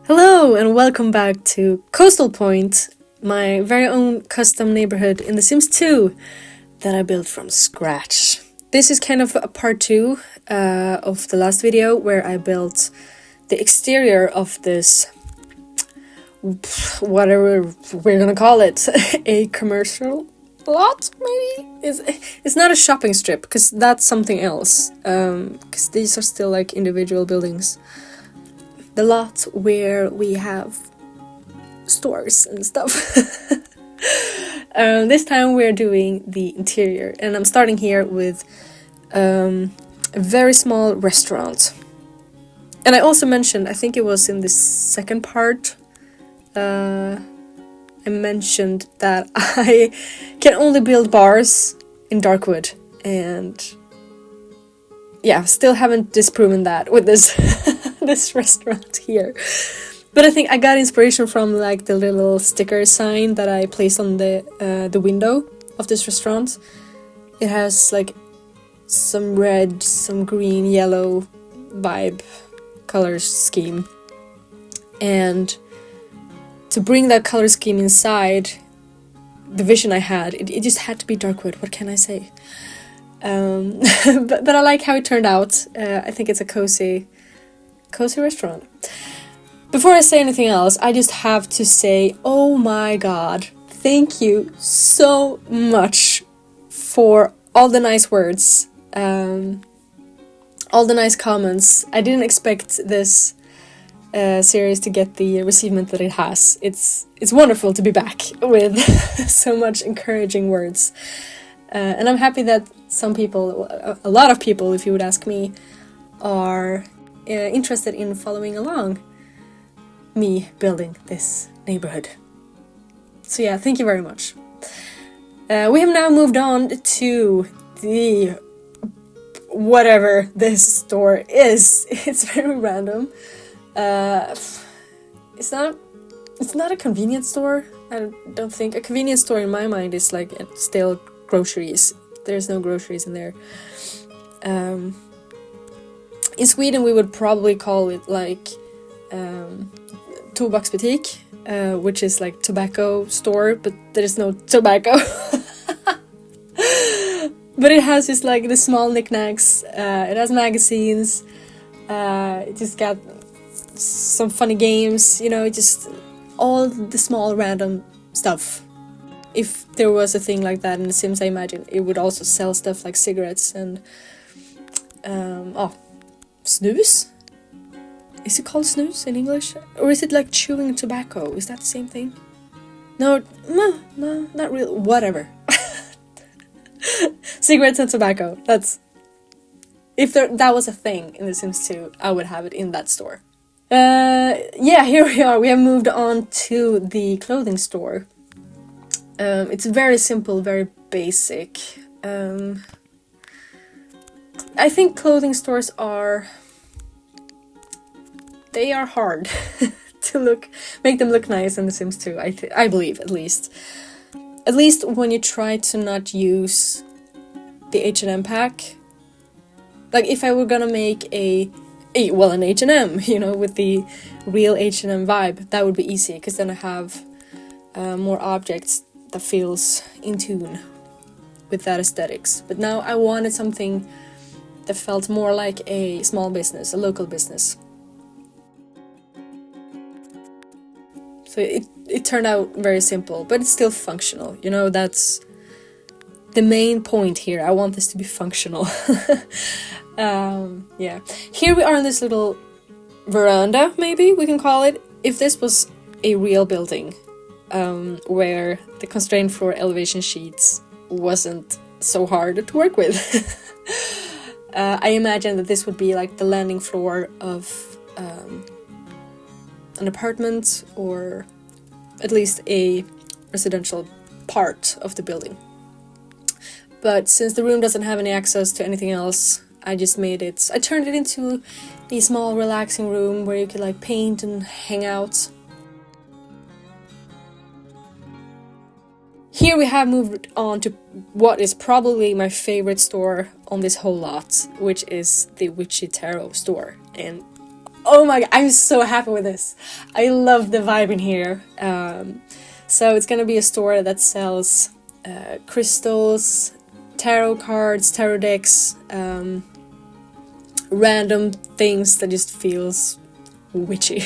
Hello and welcome back to Coastal Point, my very own custom neighborhood in The Sims 2 that I built from scratch. This is kind of a part 2 of the last video where I built the exterior of this, whatever we're gonna call it, a commercial lot maybe? It's not a shopping strip because that's something else, because these are still like individual buildings. The lot where we have stores and stuff. This time we're doing the interior, and I'm starting here with a very small restaurant. And I also mentioned, I think it was in the second part, I mentioned that I can only build bars in Darkwood, and yeah, still haven't disproven that with this this restaurant here. But I think I got inspiration from like the little sticker sign that I placed on the window of this restaurant. It has like some red, some green, yellow vibe color scheme, and to bring that color scheme inside the vision I had, it just had to be Darkwood. What can I say? But I like how it turned out. I think it's a cozy restaurant. Before I say anything else, I just have to say, oh my god, thank you so much for all the nice words, all the nice comments. I didn't expect this series to get the receivement that it has. It's wonderful to be back with so much encouraging words. And I'm happy that some people, a lot of people, if you would ask me, are interested in following along me building this neighborhood. So yeah, thank you very much. We have now moved on to the whatever this store is. It's very random. It's not a convenience store. I don't think a convenience store in my mind is like still groceries. There's no groceries in there. In Sweden we would probably call it like tobaksbutik, which is like tobacco store, but there is no tobacco. But it has just like the small knickknacks. It has magazines. It just got some funny games, just all the small random stuff. If there was a thing like that in The Sims, I imagine it would also sell stuff like cigarettes and snus? Is it called snus in English? Or is it like chewing tobacco? Is that the same thing? No, not really. Whatever. Cigarettes and tobacco. If that was a thing in The Sims 2, I would have it in that store. Yeah, here we are. We have moved on to the clothing store. It's very simple, very basic. I think clothing stores they are hard to make them look nice in The Sims 2, I believe, at least. At least when you try to not use the H&M pack. Like if I were gonna make an H&M, with the real H&M vibe, that would be easy, because then I have more objects that feels in tune with that aesthetics. But now I wanted something that felt more like a small business, a local business. So it turned out very simple, but it's still functional. That's the main point here. I want this to be functional. Yeah. Here we are in this little veranda, maybe we can call it. If this was a real building, where the constraint floor elevation sheets wasn't so hard to work with. I imagine that this would be like the landing floor of an apartment, or at least a residential part of the building. But since the room doesn't have any access to anything else, I turned it into a small relaxing room where you could like paint and hang out. Here we have moved on to what is probably my favorite store on this whole lot, which is the Witchy Tarot store. And Oh my god, I'm so happy with this. I love the vibe in here. So it's gonna be a store that sells crystals, tarot cards, tarot decks, random things that just feels witchy.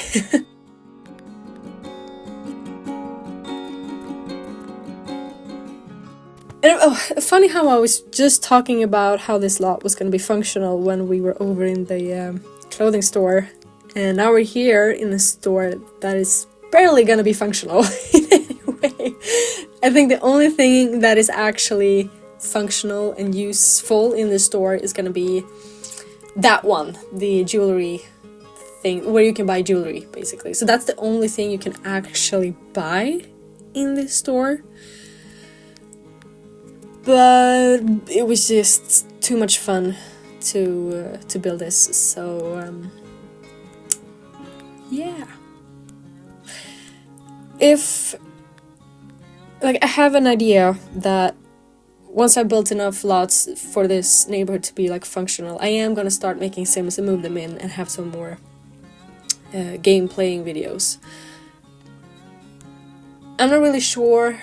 And, funny how I was just talking about how this lot was going to be functional when we were over in the clothing store, and now we're here in a store that is barely going to be functional in any way. I think the only thing that is actually functional and useful in the store is going to be that one, the jewelry thing, where you can buy jewelry, basically. So that's the only thing you can actually buy in this store. But it was just too much fun to build this, so yeah. If, like, I have an idea that once I built enough lots for this neighborhood to be like functional, I am gonna start making sims and move them in and have some more game playing videos. I'm not really sure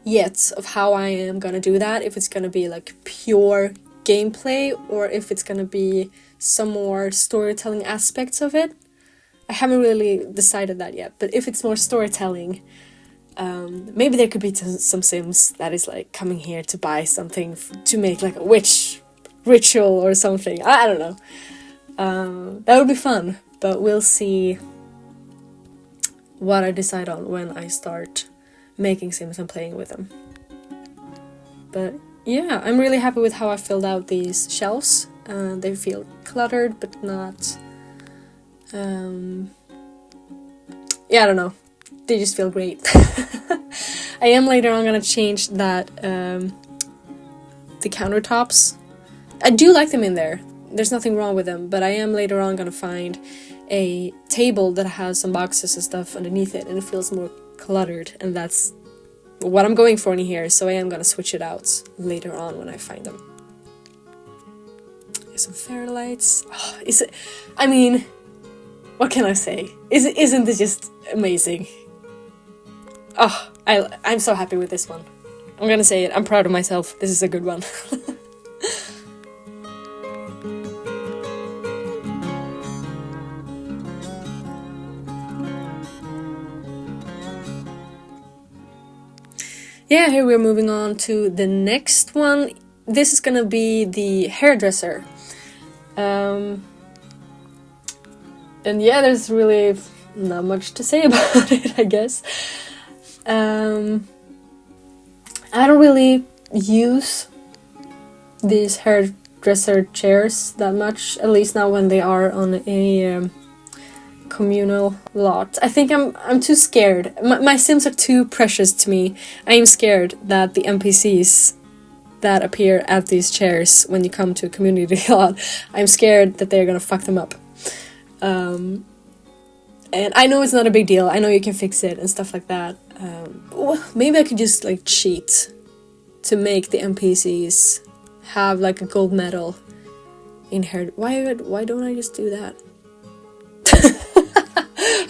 yet of how I am gonna do that, if it's gonna be like pure gameplay or if it's gonna be some more storytelling aspects of it. I haven't really decided that yet, but if it's more storytelling, maybe there could be some sims that is like coming here to buy something to make like a witch ritual or something. I don't know. That would be fun, but we'll see what I decide on when I start making sims and playing with them. But yeah, I'm really happy with how I filled out these shelves. They feel cluttered but not yeah, I don't know, they just feel great. I am later on gonna change that the countertops. I do like them in there, there's nothing wrong with them, but I am later on gonna find a table that has some boxes and stuff underneath it, and it feels more cluttered, and that's what I'm going for in here, so I am gonna switch it out later on when I find them. There's some fairy lights. Oh, is it? I mean, what can I say? Isn't this just amazing? Oh, I'm so happy with this one. I'm gonna say it. I'm proud of myself. This is a good one. Yeah, here we're moving on to the next one. This is gonna be the hairdresser. And yeah, there's really not much to say about it, I guess. I don't really use these hairdresser chairs that much, at least not when they are on a communal lot. I think I'm too scared. My sims are too precious to me. I am scared that the NPCs that appear at these chairs when you come to a community lot, I'm scared that they're gonna fuck them up. And I know it's not a big deal. I know you can fix it and stuff like that. Maybe I could just like cheat to make the NPCs have like a gold medal in hair. Why don't I just do that?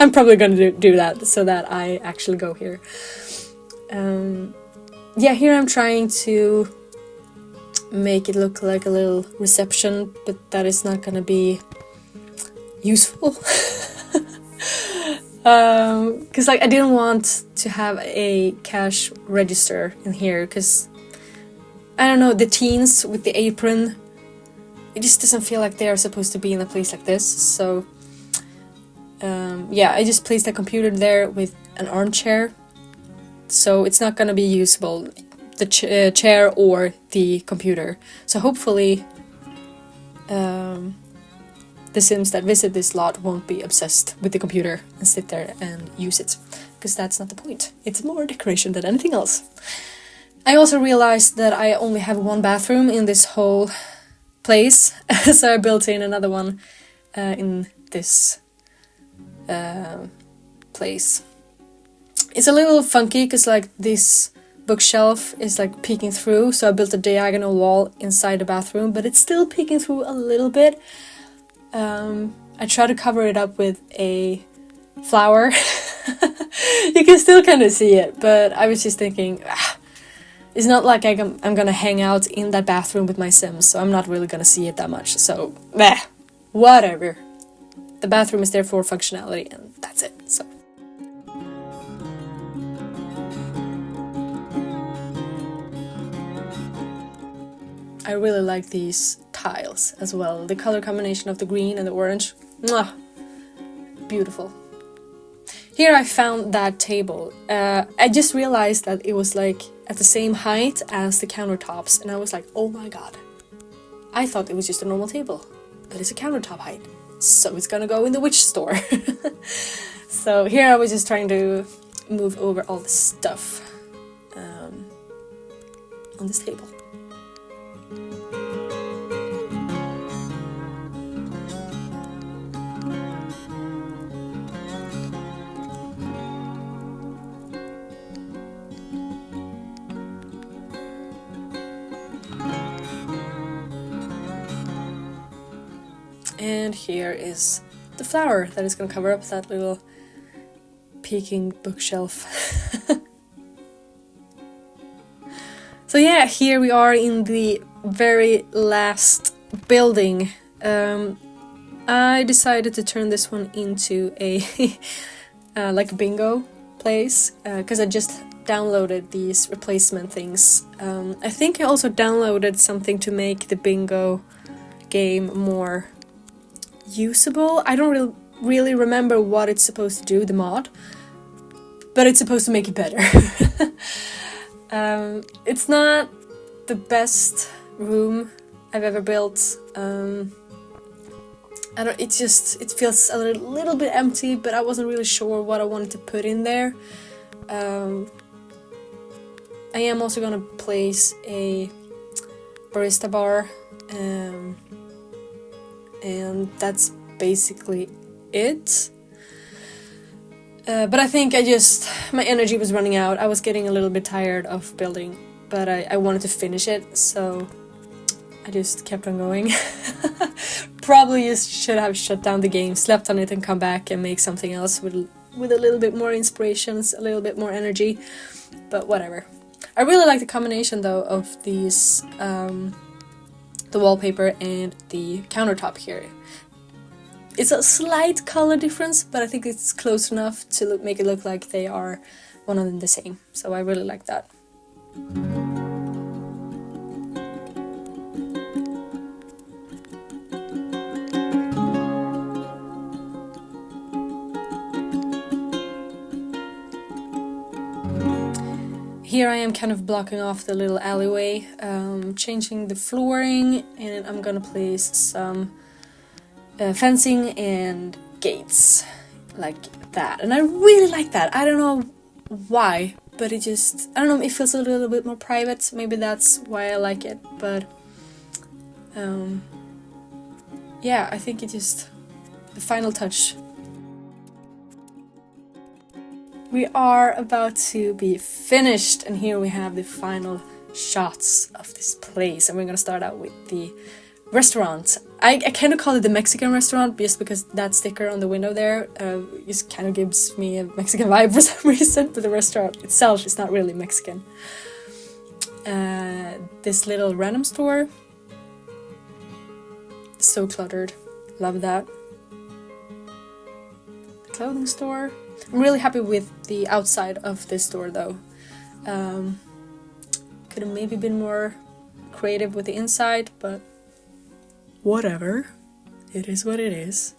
I'm probably gonna do that so that I actually go here. Yeah, here I'm trying to make it look like a little reception, but that is not gonna be useful. Because like I didn't want to have a cash register in here, because I don't know, the teens with the apron, it just doesn't feel like they are supposed to be in a place like this. So yeah, I just placed a computer there with an armchair, so it's not gonna be usable, the chair or the computer. So hopefully the sims that visit this lot won't be obsessed with the computer and sit there and use it, because that's not the point. It's more decoration than anything else. I also realized that I only have one bathroom in this whole place, so I built in another one in this place. It's a little funky because like this bookshelf is like peeking through, so I built a diagonal wall inside the bathroom, but it's still peeking through a little bit. I try to cover it up with a flower. You can still kind of see it, but I was just thinking, it's not like I'm gonna hang out in that bathroom with my Sims, so I'm not really gonna see it that much. So, whatever. The bathroom is there for functionality, and that's it. So. I really like these tiles as well. The color combination of the green and the orange. Mwah! Beautiful. Here I found that table. I just realized that it was like at the same height as the countertops, and I was like, oh my god. I thought it was just a normal table, but it's a countertop height. So it's gonna go in the witch store. So here I was just trying to move over all the stuff on this table. And here is the flower that is going to cover up that little peeking bookshelf. So yeah, here we are in the very last building. I decided to turn this one into a like a bingo place because I just downloaded these replacement things. I think I also downloaded something to make the bingo game more usable. I don't really remember what it's supposed to do, the mod, but it's supposed to make it better. It's not the best room I've ever built. It feels a little bit empty, but I wasn't really sure what I wanted to put in there. I am also gonna place a barista bar, and that's basically it. But I think my energy was running out. I was getting a little bit tired of building, but I wanted to finish it, so I just kept on going. Probably just should have shut down the game, slept on it, and come back and make something else with a little bit more inspirations, a little bit more energy, but whatever. I really like the combination though of these the wallpaper and the countertop here. It's a slight color difference, but I think it's close enough to make it look like they are one and the same. So I really like that. Here I am kind of blocking off the little alleyway, changing the flooring, and I'm gonna place some fencing and gates like that. And I really like that. I don't know why, but I don't know, it feels a little bit more private. Maybe that's why I like it, but yeah, I think the final touch. We are about to be finished, and here we have the final shots of this place, and we're gonna start out with the restaurant. I kind of call it the Mexican restaurant just because that sticker on the window there just kind of gives me a Mexican vibe for some reason, but the restaurant itself is not really Mexican. This little random store, so cluttered, love that. The clothing store. I'm really happy with the outside of this store though. Could have maybe been more creative with the inside, but whatever. It is what it is.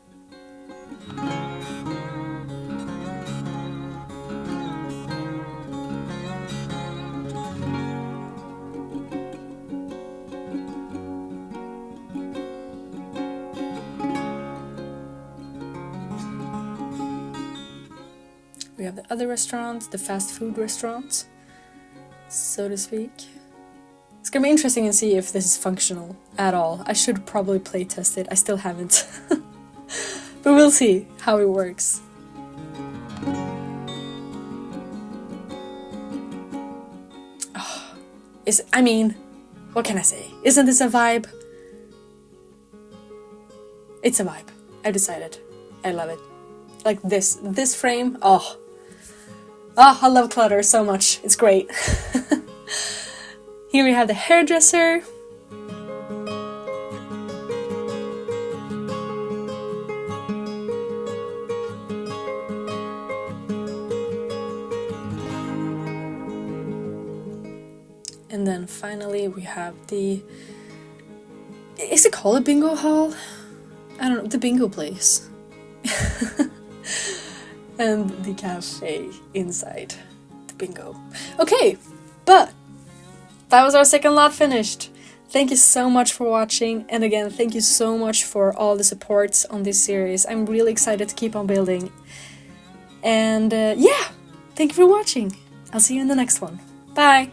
We have the other restaurant, the fast food restaurant, so to speak. It's gonna be interesting to see if this is functional at all. I should probably play test it. I still haven't. But we'll see how it works. Oh, what can I say? Isn't this a vibe? It's a vibe. I decided. I love it. Like this frame, oh, I love clutter so much. It's great. Here we have the hairdresser. And then finally we have the... Is it called a bingo hall? I don't know, the bingo place. And the cafe inside the bingo. Okay, but that was our second lot finished. Thank you so much for watching, and again, thank you so much for all the supports on this series. I'm really excited to keep on building. And yeah, thank you for watching. I'll see you in the next one. Bye!